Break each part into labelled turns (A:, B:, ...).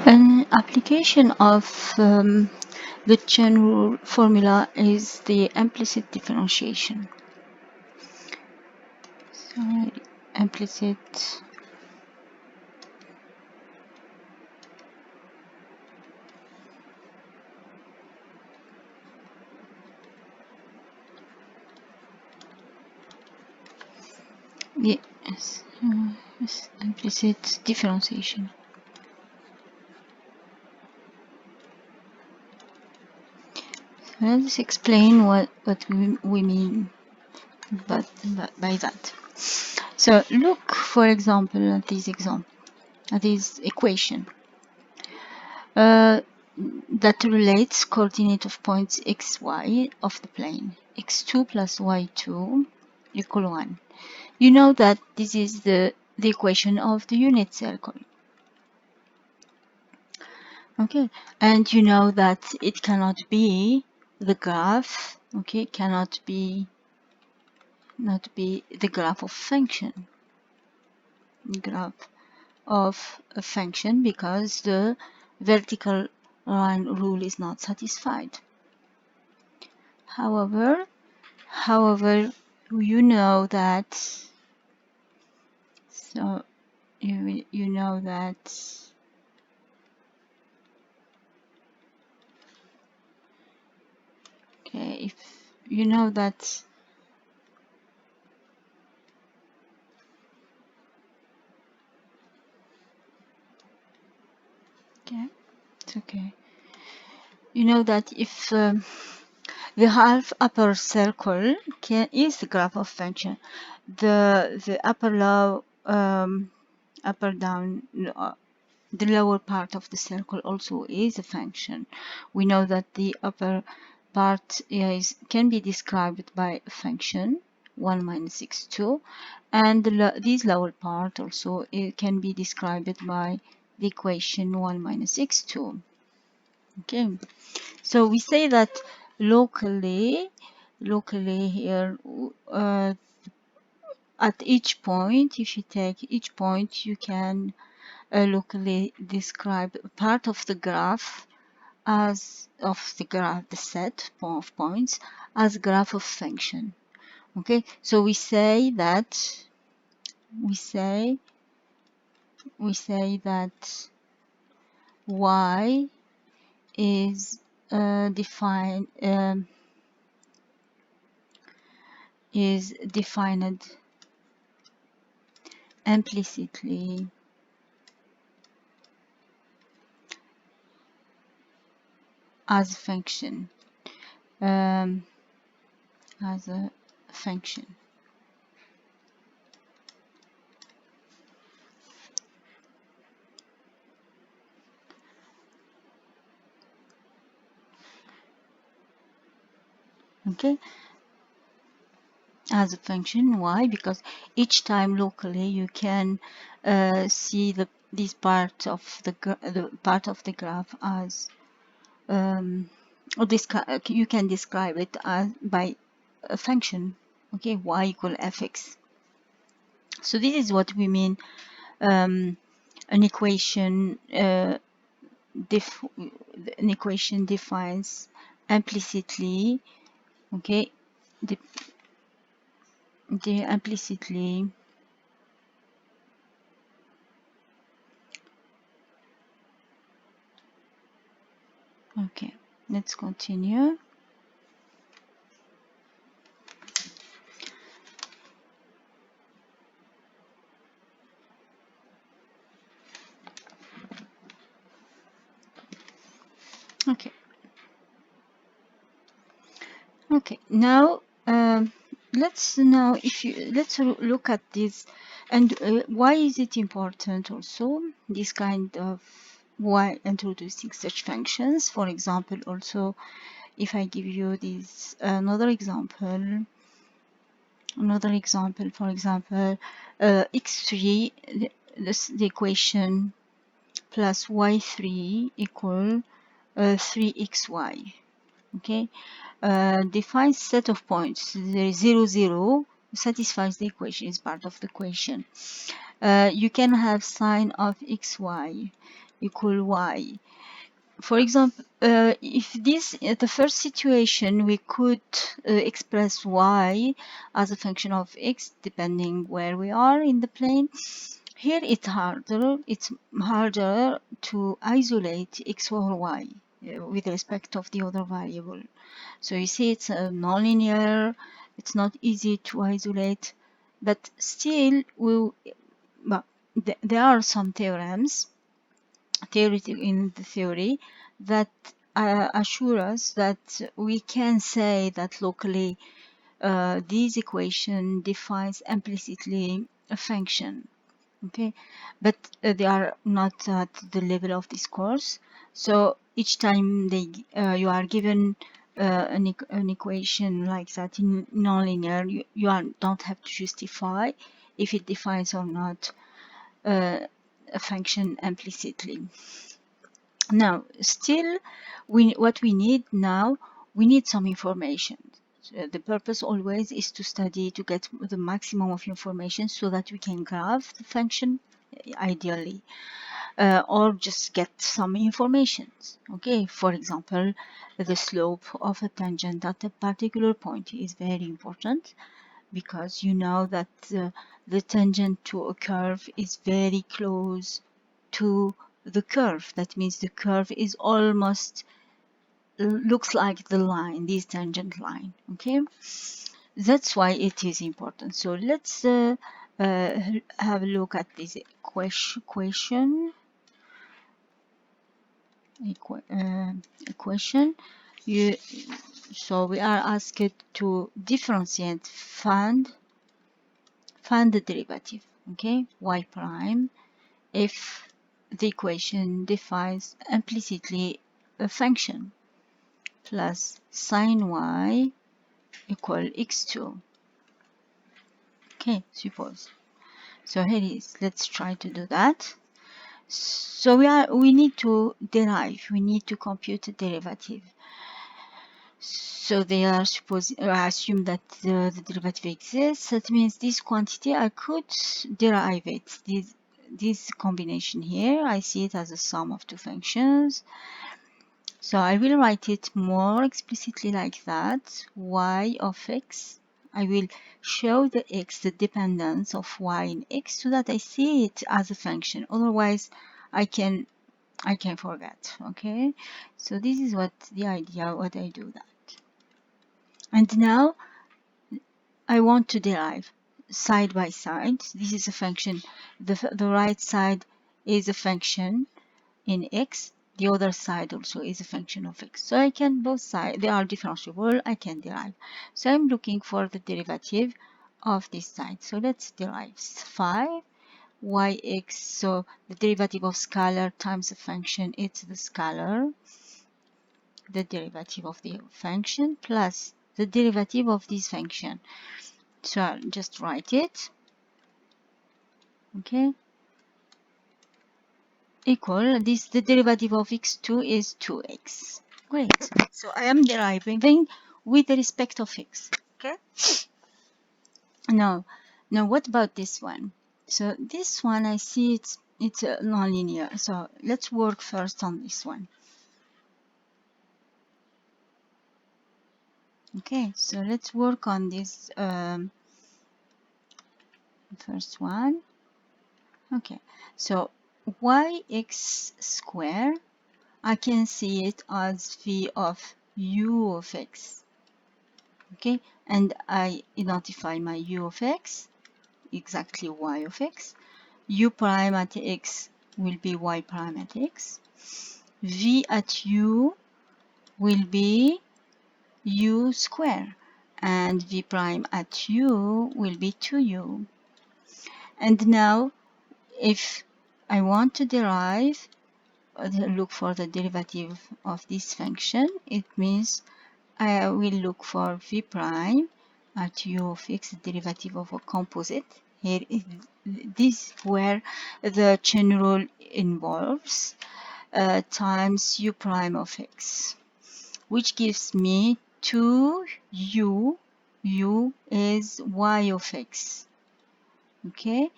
A: An application of the chain rule formula is the implicit differentiation. So, implicit yes, implicit differentiation. So let's explain what we mean by that. So look, for example, at this equation that relates coordinate of points x, y of the plane x2 plus y2 equal 1. You know that this is the equation of the unit circle. Okay, and you know that it cannot be the graph, okay, cannot be not be the graph of function. Graph of a function because the vertical line rule is not satisfied. However, you know that, so you know that okay, if you know that okay, it's okay. You know that if the half upper circle is the graph of function, the upper low upper down the lower part of the circle also is a function. We know that the upper part can be described by a function 1 minus x2, and this lower part also can be described by the equation 1 minus x2. Okay, so we say that locally here at each point, if you take each point, you can locally describe part of the graph the set of points as graph of function. Okay, so we say that y is defined implicitly as a function. As a function. Okay, as a function. Why? Because each time locally you can see this part of the part of the graph as or this you can describe it as by a function. Okay, y equal fx. So this is what we mean an equation defines implicitly, okay, the implicitly okay, let's continue. Okay, now let's look at this, and why is it important also this kind of why introducing such functions. For example, also if I give you this another example, for example, x3, the equation plus y3 equal 3xy. Okay, defines set of points. There is 0, 0 satisfies the equation, is part of the equation. You can have sine of xy. equal y. For example, if this the first situation, we could express y as a function of x depending where we are in the plane. Here it's harder. It's harder to isolate x or y with respect of the other variable. So you see, it's nonlinear. It's not easy to isolate, but still, well, there are some theorems in the theory that assure us that we can say that locally this equation defines implicitly a function. Okay, but they are not at the level of this course. So each time you are given an equation like that in nonlinear, you don't have to justify if it defines or not a function implicitly. Now, still, what we need now, we need some information. So the purpose always is to study to get the maximum of information so that we can graph the function ideally, or just get some information. Okay, for example, the slope of a tangent at a particular point is very important because you know that the tangent to a curve is very close to the curve. That means the curve is almost looks like the line, this tangent line. Okay, that's why it is important. So let's have a look at this equation. So we are asked to differentiate, find the derivative. Okay, y prime, if the equation defines implicitly a function plus sine y equal x2. Okay, suppose. So here it is. Let's try to do that. So we need to derive. We need to compute the derivative. So they are assume that the derivative exists. That means this quantity I could derive it. This combination here, I see it as a sum of two functions. So I will write it more explicitly like that. Y of x. I will show the x, the dependence of y in x, so that I see it as a function. Otherwise, I can forget. Okay. So this is what the idea. What I do that. And now I want to derive side by side. This is a function. The right side is a function in x. The other side also is a function of x. So I can both sides, they are differentiable. I can derive. So I'm looking for the derivative of this side. So let's derive 5 yx. So the derivative of scalar times a function, it's the scalar. The derivative of the function plus the derivative of this function. So I'll just write it. Okay. Equal this, the derivative of x2 is 2x. Great. So I am deriving with respect of x. Okay. Now what about this one? So this one I see it's nonlinear. So let's work first on this one. Okay, so let's work on this first one. Okay, so yx square, I can see it as v of u of x. Okay, and I identify my u of x, exactly y of x. U prime at x will be y prime at x. V at u will be u square, and v prime at u will be 2u. And now if I want to derive, look for the derivative of this function, it means I will look for v prime at u of x, the derivative of a composite. Here, this is where the chain rule involves, times u prime of x, which gives me 2u. U is y of x. Okay,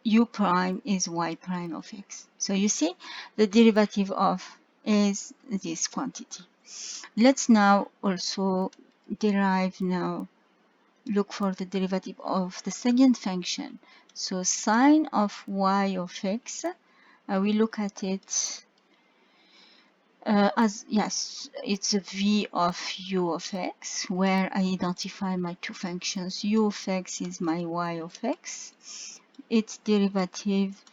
A: u prime is y prime of x. So you see the derivative of is this quantity. Let's now also derive now, look for the derivative of the second function. So sine of y of x, we look at it as, yes, it's a v of u of x, where I identify my two functions. U of x is my y of x, its derivative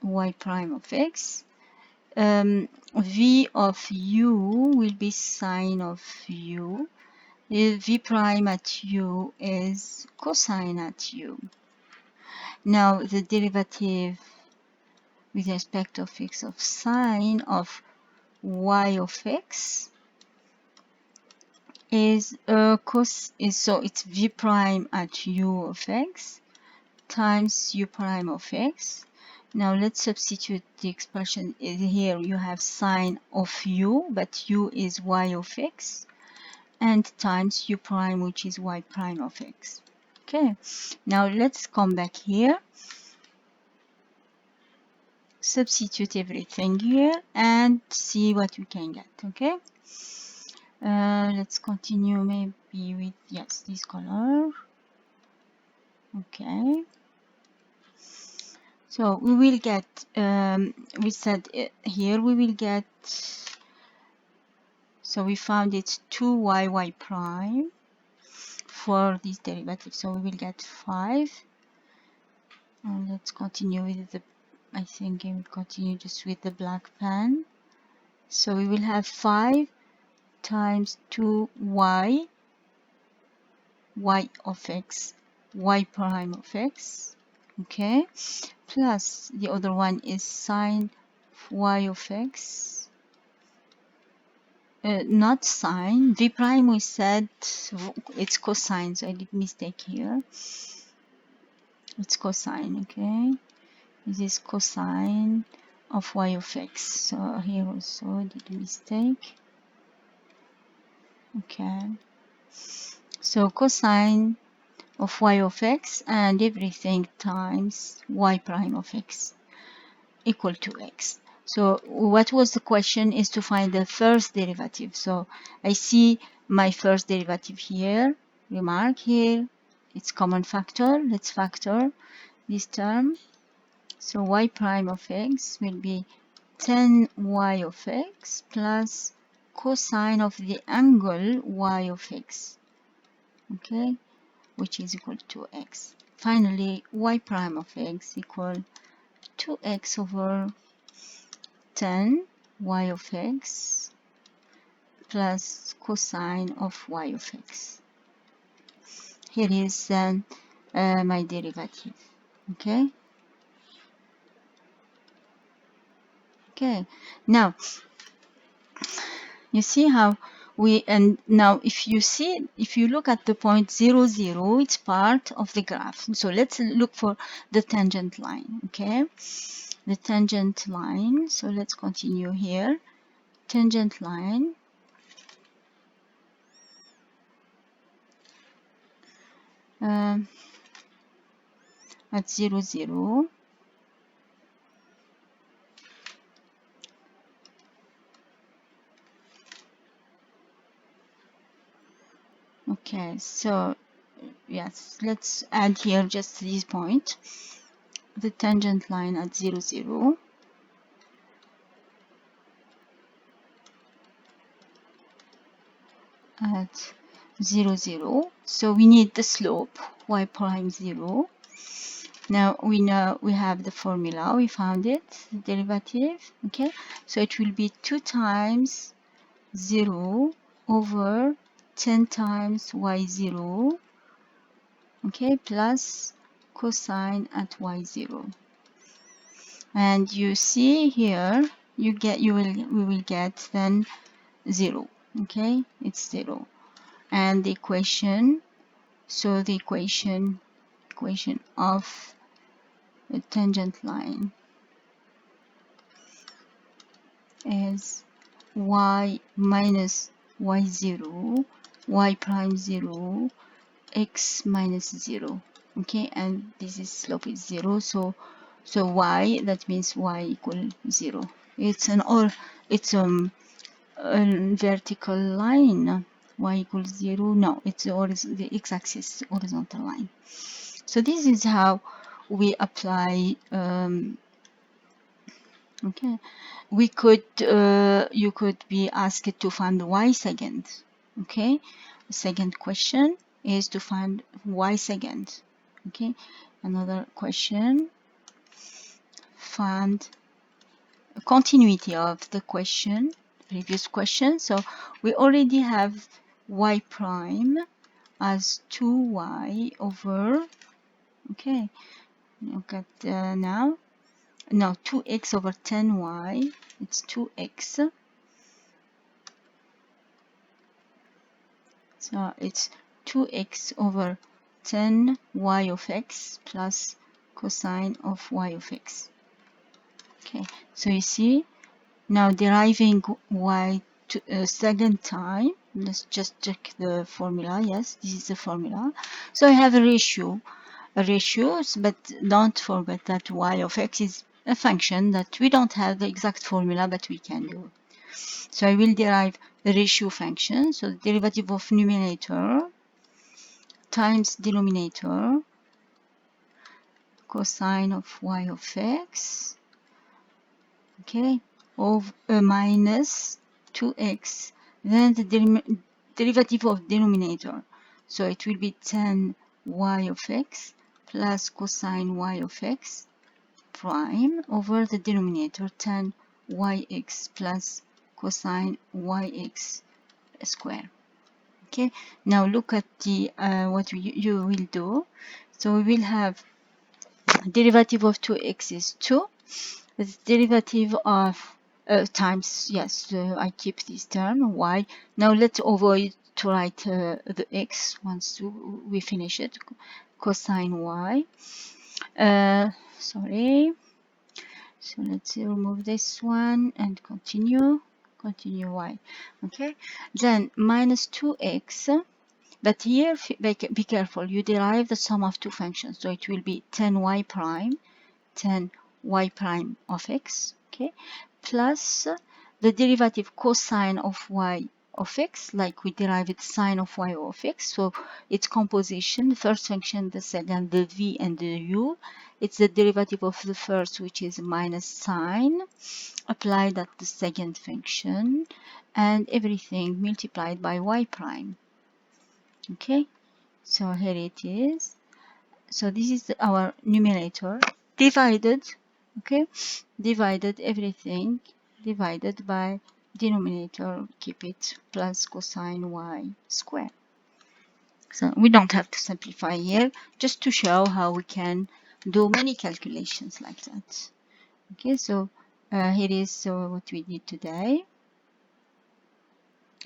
A: y prime of x. V of u will be sine of u. V prime at u is cosine at u. Now the derivative with respect of x of sine of y of x is so it's v prime at u of x times u prime of x. Now let's substitute the expression here. You have sine of u, but u is y of x, and times u prime, which is y prime of x. Okay, now let's come back here, substitute everything here, and see what we can get. Okay, let's continue maybe with, yes, this color. Okay, so we will get, we said here we will get, so we found it's 2y prime for this derivative, so we will get 5. And let's continue with the, I think I will continue just with the black pen. So we will have 5 times 2y, y of x, y prime of x, okay, plus the other one is sine y of x, not sine, v prime we said it's cosine, so I did mistake here, it's cosine, okay, this is cosine of y of x, so here also I did a mistake, okay, so cosine of y of x and everything times y prime of x equal to x. So what was the question is to find the first derivative. So I see my first derivative here, remark here, it's common factor, let's factor this term. So y prime of x will be 10y of x plus cosine of the angle y of x, okay, which is equal to x. Finally, y prime of x equal to x over 10 y of x plus cosine of y of x. Here is my derivative. Okay. Okay. Now you see how we, and now if you look at the point 0, 0, it's part of the graph. So let's look for the tangent line. Okay, the tangent line. So let's continue here. Tangent line at 0, 0. Okay, so yes, let's add here just this point, the tangent line at 0, 0. At 0, 0. So we need the slope y prime 0. Now we know we have the formula, we found it, the derivative. Okay, so it will be 2 times 0 over 10 times y0, okay, plus cosine at y0. And you see here we will get then 0, okay, it's 0. And the equation, so the equation of a tangent line is y minus y0, y prime 0, x minus 0. okay, and this is slope is 0, so y, that means y equal 0. It's an or it's a vertical line. Y equals 0. No, it's the x-axis horizontal line. So this is how we apply. Okay, we could you could be asked to find y second. Okay, the second question is to find y second. Okay, another question, find continuity of the question, previous question. So we already have y prime as 2y over, okay, look at now 2x over 10y, it's 2x, so it's 2x over 10y of x plus cosine of y of x. Okay, so you see, now deriving y to second time, let's just check the formula. Yes, this is the formula. So I have a ratio, but don't forget that y of x is a function that we don't have the exact formula, but we can do. So I will derive the ratio function. So the derivative of numerator times denominator cosine of y of x, okay, of minus 2x, then the derivative of denominator, so it will be 10y of x plus cosine y of x prime over the denominator 10yx plus cosine yx square. Okay, now look at the what you will do. So we will have derivative of 2x is 2. The derivative of times, yes, I keep this term, y. Now let's avoid to write the x once we finish it. Cosine y. Sorry. So let's remove this one and continue y. Okay. Then minus 2x. But here, be careful. You derive the sum of two functions. So it will be 10y prime 10y prime of x, okay, plus the derivative cosine of y of x, like we derived sine of y of x. So its composition, the first function, the second, the v and the u. It's the derivative of the first, which is minus sine, applied at the second function, and everything multiplied by y prime. Okay, so here it is. So this is our numerator divided, okay, divided everything, divided by denominator, keep it plus cosine y square. So we don't have to simplify here, just to show how we can do many calculations like that. Okay, so here is what we did today.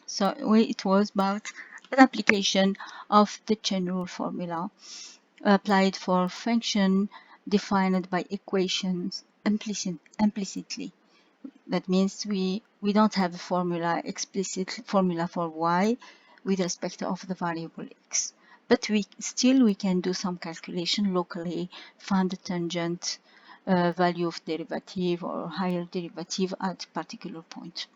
A: So it was about the application of the chain rule formula applied for function defined by equations implicitly. That means we don't have a formula, explicit formula for y with respect of the variable x. But we can do some calculation locally, find the tangent value of derivative or higher derivative at particular point.